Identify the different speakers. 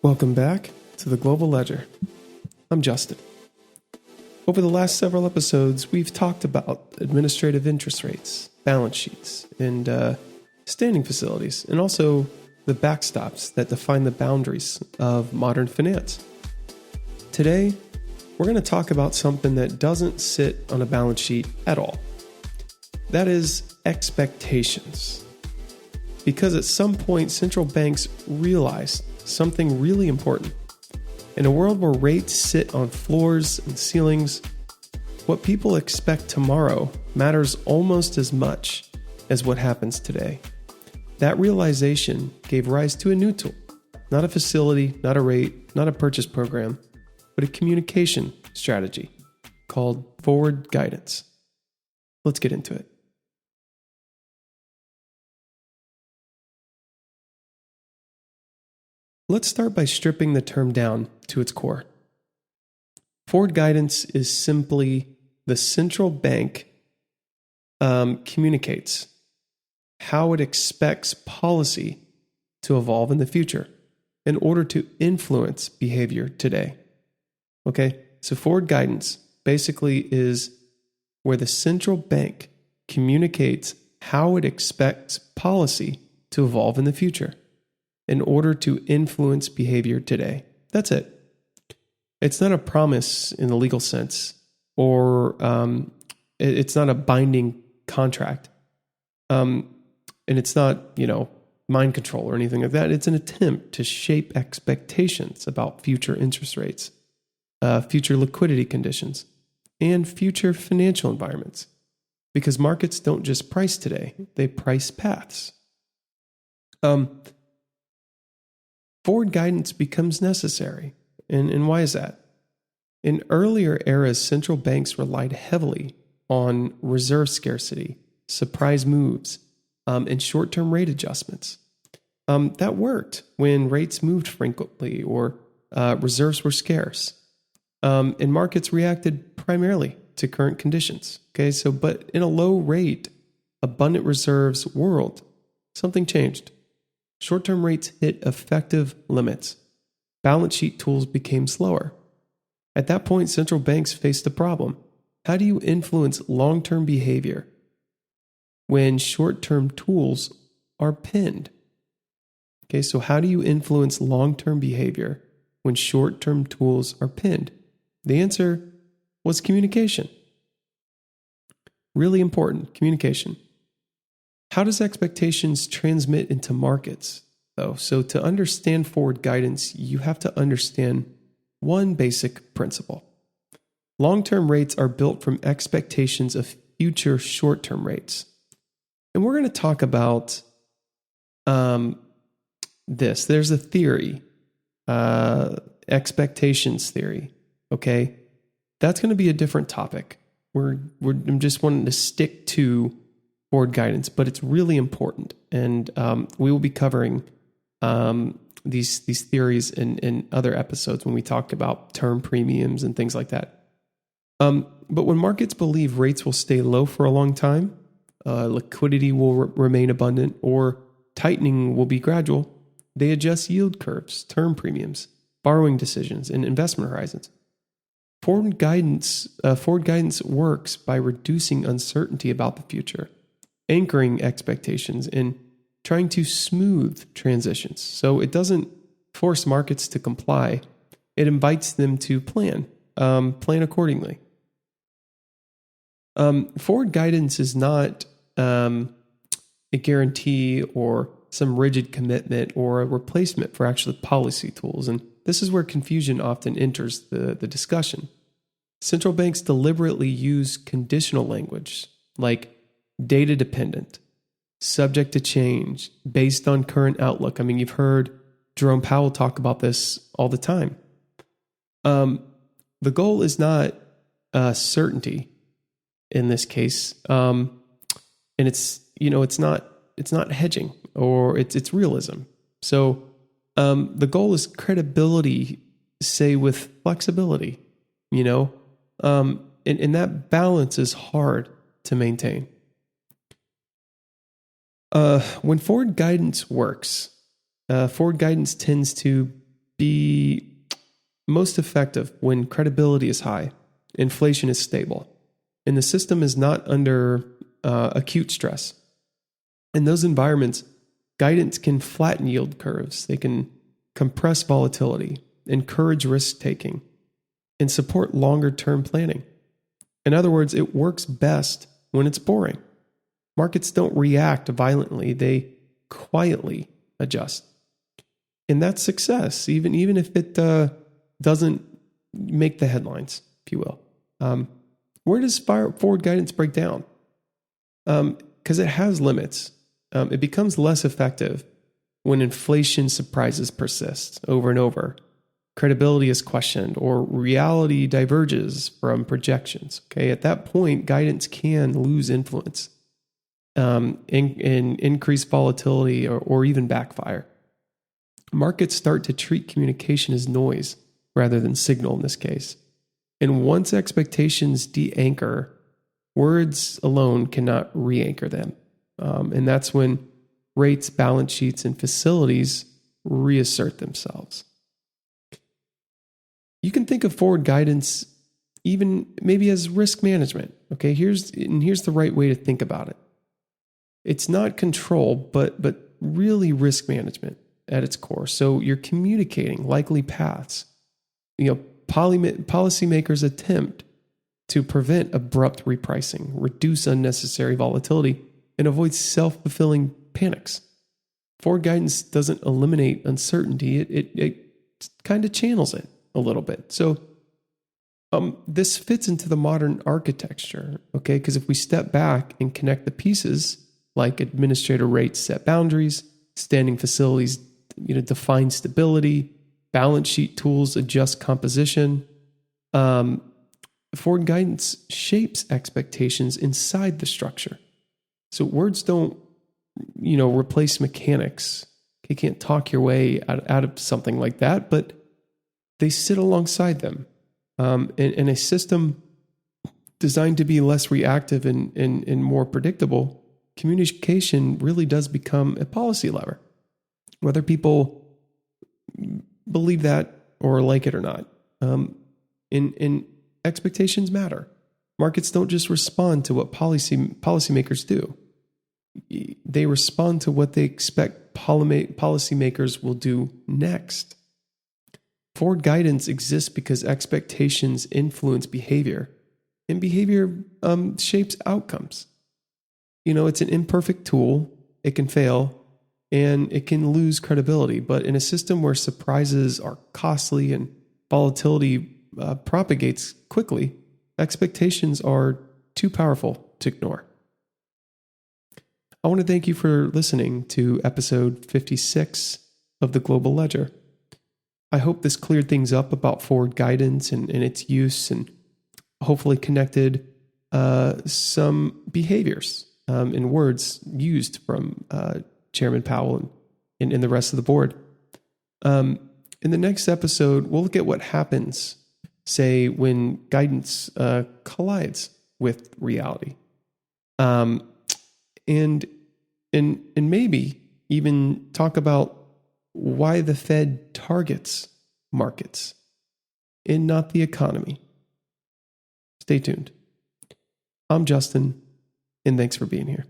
Speaker 1: Welcome back to the Global Ledger. I'm Justin. Over the last several episodes, we've talked about administrative interest rates, balance sheets, and standing facilities, and also the backstops that define the boundaries of modern finance. Today, we're going to talk about something that doesn't sit on a balance sheet at all. That is expectations. Because at some point, central banks realized something really important. In a world where rates sit on floors and ceilings, what people expect tomorrow matters almost as much as what happens today. That realization gave rise to a new tool, not a facility, not a rate, not a purchase program, but a communication strategy called forward guidance. Let's get into it. Let's start by stripping the term down to its core. Forward guidance is simply the central bank communicates how it expects policy to evolve in the future in order to influence behavior today. Okay, so forward guidance basically is where the central bank communicates how it expects policy to evolve in the future in order to influence behavior today. That's it. It's not a promise in the legal sense, or it's not a binding contract. And it's not, mind control or anything like that. It's an attempt to shape expectations about future interest rates, future liquidity conditions, and future financial environments. Because markets don't just price today, they price paths. Forward guidance becomes necessary. And why is that? In earlier eras, central banks relied heavily on reserve scarcity, surprise moves, and short-term rate adjustments. That worked when rates moved frequently or reserves were scarce. And markets reacted primarily to current conditions. Okay, but in a low rate, abundant reserves world, something changed. Short-term rates hit effective limits. Balance sheet tools became slower. At that point, central banks faced a problem. How do you influence long-term behavior when short-term tools are pinned? Okay, so how do you influence long-term behavior when short-term tools are pinned? The answer was communication. Really important, communication. How does expectations transmit into markets, though? So to understand forward guidance, you have to understand one basic principle. Long-term rates are built from expectations of future short-term rates. And we're going to talk about this. There's a theory, expectations theory, okay? That's going to be a different topic. I'm just wanting to stick to forward guidance, but it's really important. And we will be covering these theories in other episodes when we talk about term premiums and things like that. But when markets believe rates will stay low for a long time, liquidity will remain abundant, or tightening will be gradual, they adjust yield curves, term premiums, borrowing decisions, and investment horizons. Forward guidance works by reducing uncertainty about the future, anchoring expectations, and trying to smooth transitions. So it doesn't force markets to comply. It invites them to plan accordingly. Forward guidance is not a guarantee or some rigid commitment or a replacement for actually policy tools. And this is where confusion often enters the discussion. Central banks deliberately use conditional language like data dependent, subject to change, based on current outlook. I mean, you've heard Jerome Powell talk about this all the time. The goal is not certainty in this case, and it's not hedging, or it's realism. So the goal is credibility, say with flexibility, and that balance is hard to maintain. When forward guidance works, forward guidance tends to be most effective when credibility is high, inflation is stable, and the system is not under acute stress. In those environments, guidance can flatten yield curves. They can compress volatility, encourage risk-taking, and support longer-term planning. In other words, it works best when it's boring. Markets don't react violently. They quietly adjust. And that's success, even if it doesn't make the headlines, if you will. Where does forward guidance break down? Because it has limits. It becomes less effective when inflation surprises persist over and over, credibility is questioned, or reality diverges from projections. Okay, at that point, guidance can lose influence, increase volatility, or even backfire. Markets start to treat communication as noise rather than signal in this case. And once expectations de-anchor, words alone cannot re-anchor them. And that's when rates, balance sheets, and facilities reassert themselves. You can think of forward guidance even maybe as risk management. Okay, here's the right way to think about it. It's not control, but really risk management at its core. So you're communicating likely paths. Policymakers attempt to prevent abrupt repricing, reduce unnecessary volatility, and avoid self-fulfilling panics. Forward guidance doesn't eliminate uncertainty. It kind of channels it a little bit. So this fits into the modern architecture, okay? Because if we step back and connect the pieces, like administrator rates set boundaries, standing facilities define stability, balance sheet tools adjust composition, forward guidance shapes expectations inside the structure. So words don't, replace mechanics. You can't talk your way out of something like that, but they sit alongside them. And a system designed to be less reactive and more predictable, communication really does become a policy lever, whether people believe that or like it or not. And expectations matter. Markets don't just respond to what policymakers do. They respond to what they expect policymakers will do next. Forward guidance exists because expectations influence behavior, and behavior shapes outcomes. It's an imperfect tool. It can fail, and it can lose credibility. But in a system where surprises are costly and volatility propagates quickly, expectations are too powerful to ignore. I want to thank you for listening to episode 56 of the Global Ledger. I hope this cleared things up about forward guidance and its use, and hopefully connected some behaviors and words used from Chairman Powell and the rest of the board. In the next episode, we'll look at what happens, say, when guidance collides with reality. And maybe even talk about why the Fed targets markets and not the economy. Stay tuned. I'm Justin, and thanks for being here.